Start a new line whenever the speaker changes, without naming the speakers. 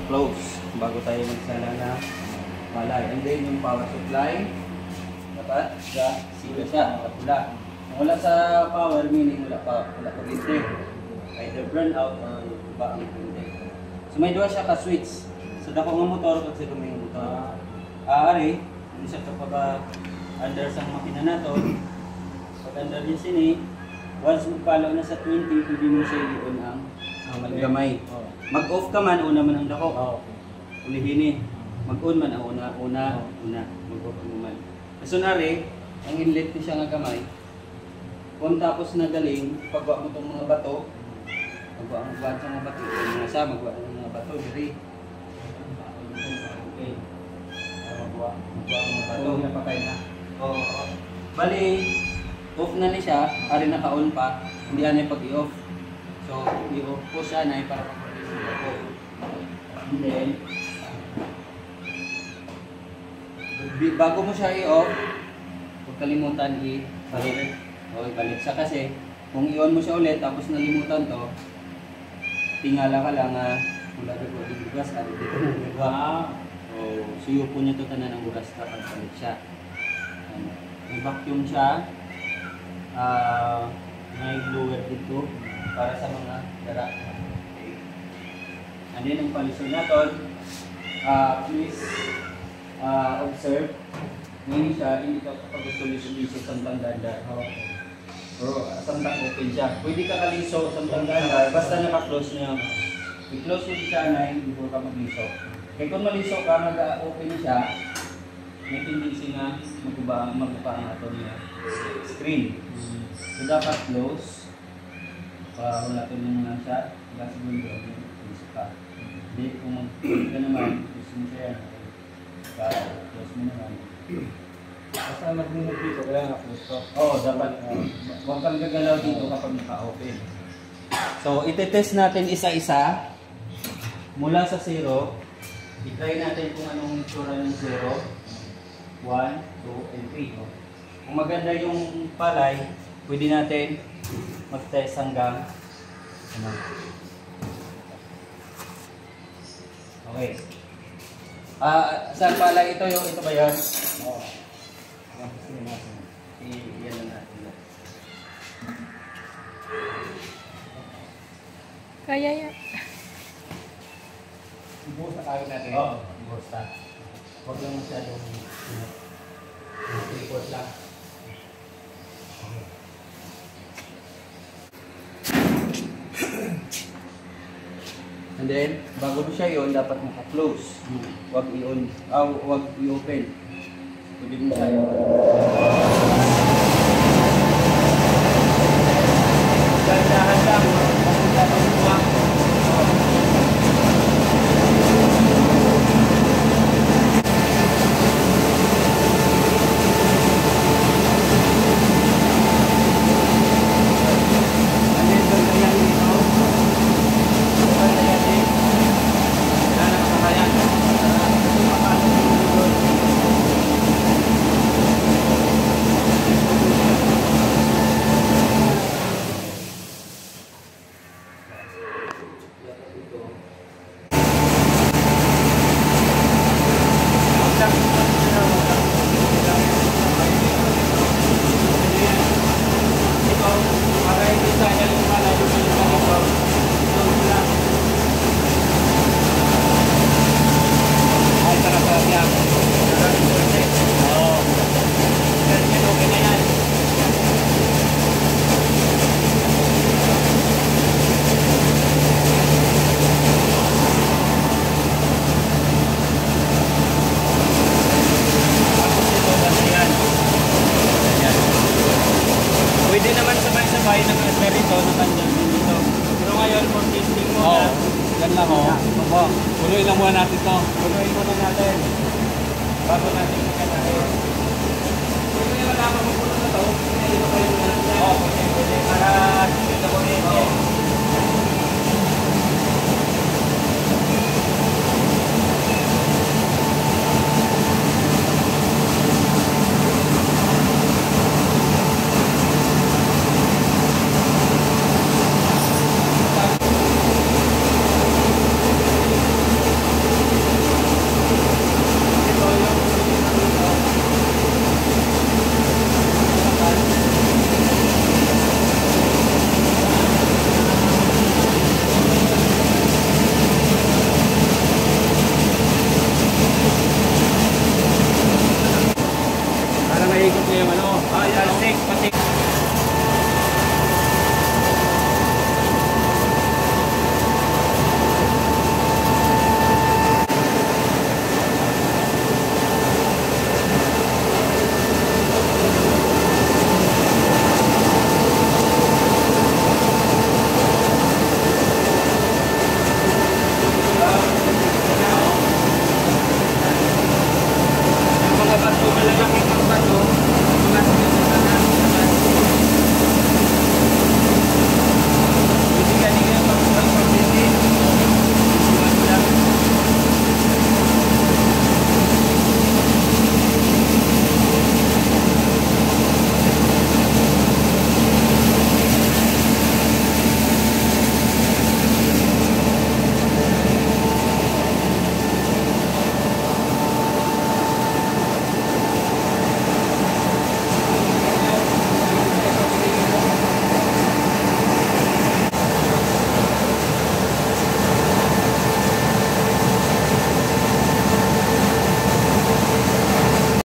close bago tayo magsala na malay. And then yung power supply, dapat sila siya, pula. Kung wala sa power, meaning wala kuryente. Either burn out or ba ang kuryente. So may dua siya ka-switch. So dako nga motor, kung sila may motor. Aari, hindi siya kapag under sa makina nato. Pag under niya sini, once mag-follow na sa 20, pwede mo siya i-on ang gamay. Mag-off ka man, una man ang dako. Ulihin eh. Mag-on man ang una. Mag-off mo man. Kasunari, ang inlet ko siya nga gamay. Kung tapos na galing, pagwa mo itong mga bato, magwa ang magwa sa mga bato. Magwa ang mga bato, diri. Okay. Magwa ang mga bato. Napakay na. Oo. Bali, off na ni siya, ari naka-on pa, hindi na pag-i-off. So, i-off ko siya na para pag-i-off yung bato. And then, bago mo siya i-off, huwag kalimutan i-balik. O ibalik siya kasi kung i-on mo siya ulit tapos nalimutan to, tingala ka lang wala dito yung bugas, ari dito ng gagawa. So suyo po niya to tanan ng bugas kapag balik siya. May vacuum siya, may blower dito para sa mga dara. Okay. And then ang palisod natin, please observe, ngayon siya, hindi ka kapag gusto liso-liso samtang ganda. Pero samtang open siya. Pwede ka kaliso samtang ganda, basta naka-close niya. I-close mo siya na before ka mag-liso. Kaya kung maliso ka, mag-open siya, may tendency na magbuba ang ato niya screen. So dapat close. Wala ko muna siya. Wala siguro close ka. Hindi, kung mag-close ka naman, close mo siya yan. Close mo naman.
Basta nag-move dito, kaya na-close ko.
Oo, dapat. Huwag kang gagalaw dito kapag naka-open. So, iti-test natin isa-isa. Mula sa 0. I-try natin kung anong itsura ng 0. 1, 2, and 3. Kung maganda yung palay, pwede natin mag-test hanggang okay. Saan palay ito? Ito ba yan? Oo. Iyan na natin.
Kaya yan.
Ibuhos na kagad natin.
Oo, ibuhos na. Huwag lang masyadong report lang. And then, bago mo siya yun, dapat maka-close. Huwag i-on, huwag i-open. Pwede mo siya yun. Dahan-dahan lang. Pwede naman sabay-sabay ng ganito na kanyang dito. Pero ngayon, for testing muna.
Yan lang o. Puloy lang muna natin ito.
Puloy muna natin. Bago natin magkanahin. Pwede yung malaman mo puno na ito. Pwede ito kayo na natin. Oo, pwede. Para dito ko rin.